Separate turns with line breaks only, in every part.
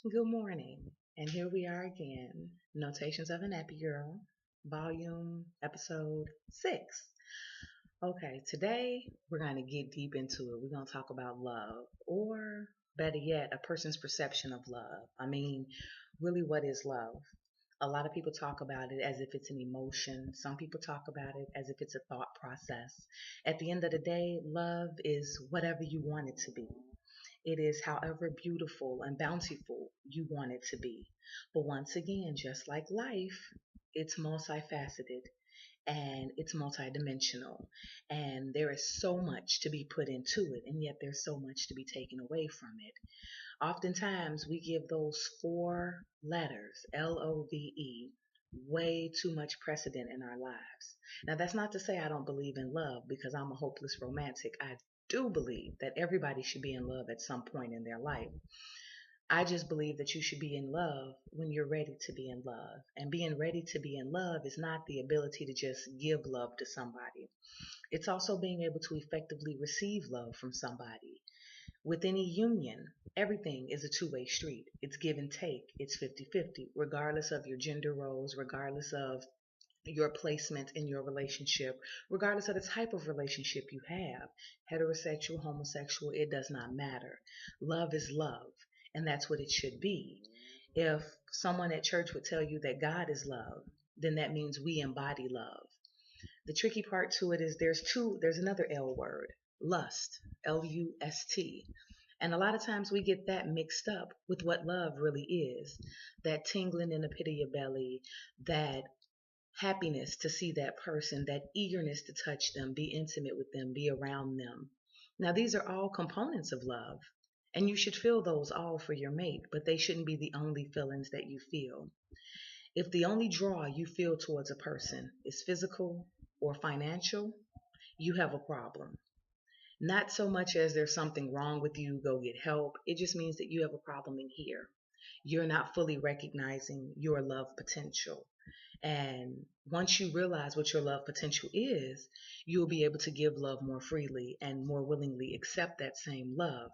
Good morning, and here we are again. Notations of a Nappy Girl, volume episode 6. Okay, today we're going to get deep into it. We're going to talk about love, or better yet, a person's perception of love. Really, what is love? A lot of people talk about it as if it's an emotion. Some people talk about it as if it's a thought process. At the end of the day, love is whatever you want it to be. It is however beautiful and bountiful you want it to be. But once again, just like life, it's multifaceted and it's multidimensional. And there is so much to be put into it, and yet there's so much to be taken away from it. Oftentimes, we give those four letters, LOVE, way too much precedent in our lives. Now, that's not to say I don't believe in love because I'm a hopeless romantic. I do believe that everybody should be in love at some point in their life. I just believe that you should be in love when you're ready to be in love. And being ready to be in love is not the ability to just give love to somebody. It's also being able to effectively receive love from somebody. With any union, everything is a two-way street. It's give and take. It's 50-50, regardless of your gender roles, regardless of your placement in your relationship, regardless of the type of relationship you have, heterosexual, homosexual, it does not matter. Love is love, and that's what it should be. If someone at church would tell you that God is love, then that means we embody love. The tricky part to it is there's another L word, lust, Lust. And a lot of times we get that mixed up with what love really is. That tingling in the pit of your belly, that happiness to see that person, that eagerness to touch them, be intimate with them, be around them. Now, these are all components of love, and you should feel those all for your mate, but they shouldn't be the only feelings that you feel. If the only draw you feel towards a person is physical or financial, you have a problem. Not so much as there's something wrong with you, go get help. It just means that you have a problem in here. You're not fully recognizing your love potential. And once you realize what your love potential is, you'll be able to give love more freely and more willingly accept that same love.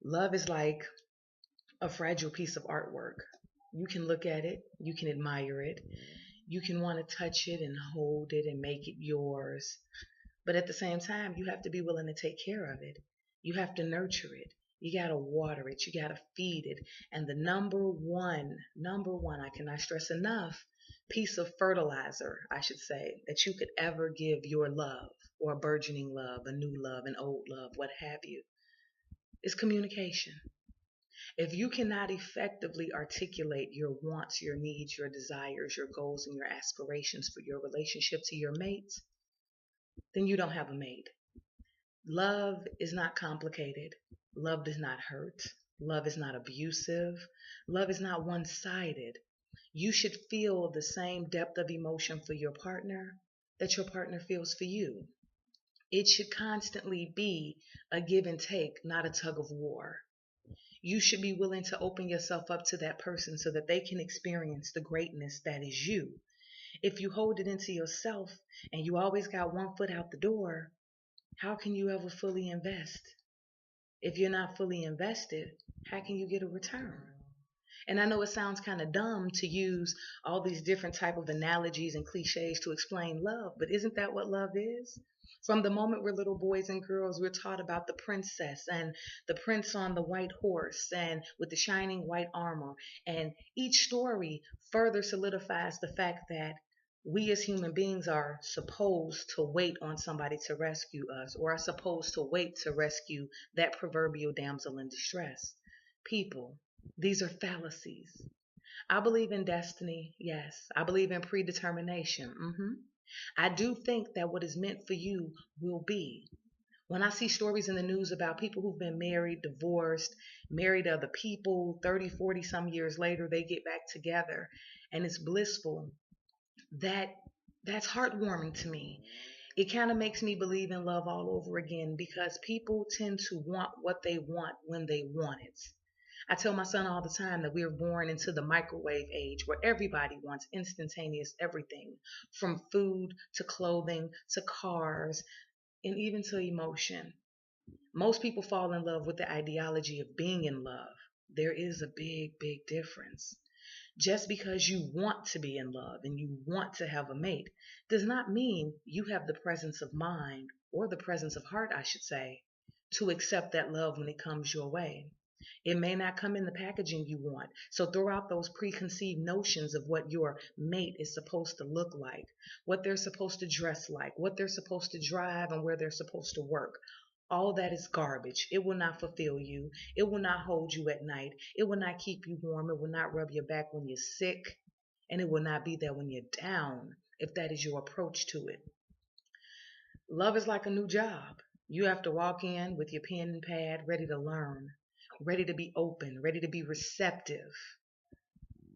Love is like a fragile piece of artwork. You can look at it, you can admire it, you can want to touch it and hold it and make it yours. But at the same time, you have to be willing to take care of it. You have to nurture it. You got to water it. You got to feed it. And the number one, I cannot stress enough, piece of fertilizer, I should say, that you could ever give your love, or a burgeoning love, a new love, an old love, what have you, is communication. If you cannot effectively articulate your wants, your needs, your desires, your goals, and your aspirations for your relationship to your mate, then you don't have a mate. Love is not complicated. Love does not hurt. Love is not abusive. Love is not one sided. You should feel the same depth of emotion for your partner that your partner feels for you. It should constantly be a give and take, not a tug of war. You should be willing to open yourself up to that person so that they can experience the greatness that is you. If you hold it into yourself and you always got one foot out the door, how can you ever fully invest? If you're not fully invested, how can you get a return? And I know it sounds kind of dumb to use all these different type of analogies and cliches to explain love, but isn't that what love is? From the moment we're little boys and girls, we're taught about the princess and the prince on the white horse and with the shining white armor. And each story further solidifies the fact that we as human beings are supposed to wait on somebody to rescue us, or are supposed to wait to rescue that proverbial damsel in distress. People, these are fallacies. I believe in destiny, yes. I believe in predetermination. I do think that what is meant for you will be. When I see stories in the news about people who've been married, divorced, married other people, 30, 40 some years later, they get back together and it's blissful. That that's heartwarming to me. It kind of makes me believe in love all over again because people tend to want what they want when they want it. I tell my son all the time that we are born into the microwave age where everybody wants instantaneous everything from food to clothing to cars and even to emotion. Most people fall in love with the ideology of being in love, There is a big, big difference. Just because you want to be in love and you want to have a mate does not mean you have the presence of mind, or the presence of heart, I should say, to accept that love when it comes your way. It may not come in the packaging you want. So throw out those preconceived notions of what your mate is supposed to look like, what they're supposed to dress like, what they're supposed to drive, and where they're supposed to work. All that is garbage. It will not fulfill you. It will not hold you at night. It will not keep you warm. It will not rub your back when you're sick. And it will not be there when you're down, if that is your approach to it. Love is like a new job. You have to walk in with your pen and pad, ready to learn, ready to be open, ready to be receptive.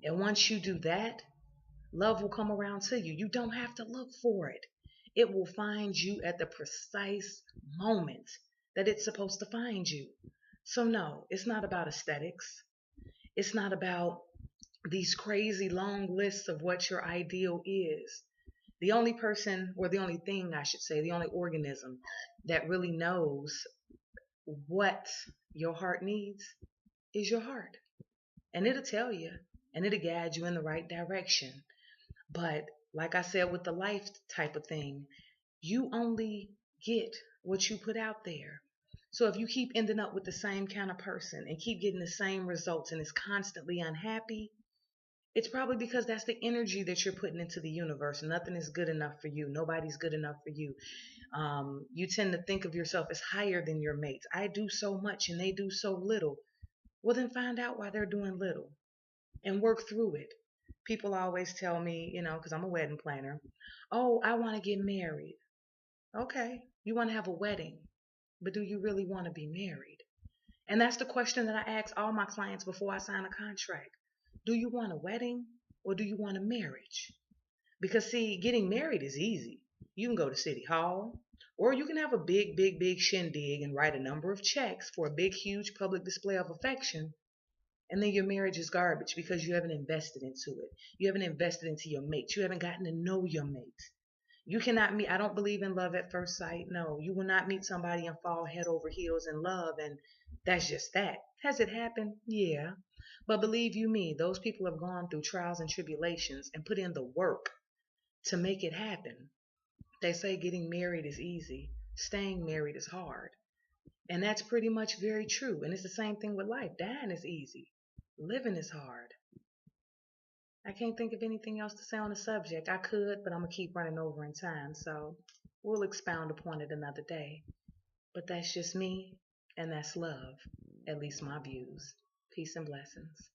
And once you do that, love will come around to you. You don't have to look for it. It will find you at the precise moment that it's supposed to find you. So, no, it's not about aesthetics. It's not about these crazy long lists of what your ideal is. The only person, or the only thing, I should say, the only organism that really knows what your heart needs is your heart. And it'll tell you, and it'll guide you in the right direction. But like I said, with the life type of thing, you only get what you put out there. So if you keep ending up with the same kind of person and keep getting the same results and is constantly unhappy, it's probably because that's the energy that you're putting into the universe. Nothing is good enough for you. Nobody's good enough for you. You tend to think of yourself as higher than your mates. I do so much and they do so little. Well, then find out why they're doing little and work through it. People always tell me, because I'm a wedding planner, oh, I want to get married. Okay, you want to have a wedding, but do you really want to be married? And that's the question that I ask all my clients before I sign a contract. Do you want a wedding or do you want a marriage? Because, see, getting married is easy. You can go to City Hall, or you can have a big, big, big shindig and write a number of checks for a big, huge public display of affection. And then your marriage is garbage because you haven't invested into it. You haven't invested into your mate. You haven't gotten to know your mate. You cannot meet, I don't believe in love at first sight. No, you will not meet somebody and fall head over heels in love, and that's just that. Has it happened? Yeah. But believe you me, those people have gone through trials and tribulations and put in the work to make it happen. They say getting married is easy, staying married is hard. And that's pretty much very true. And it's the same thing with life. Dying is easy, living is hard. I can't think of anything else to say on the subject. I could, but I'm going to keep running over in time. So we'll expound upon it another day. But that's just me, and that's love. At least my views. Peace and blessings.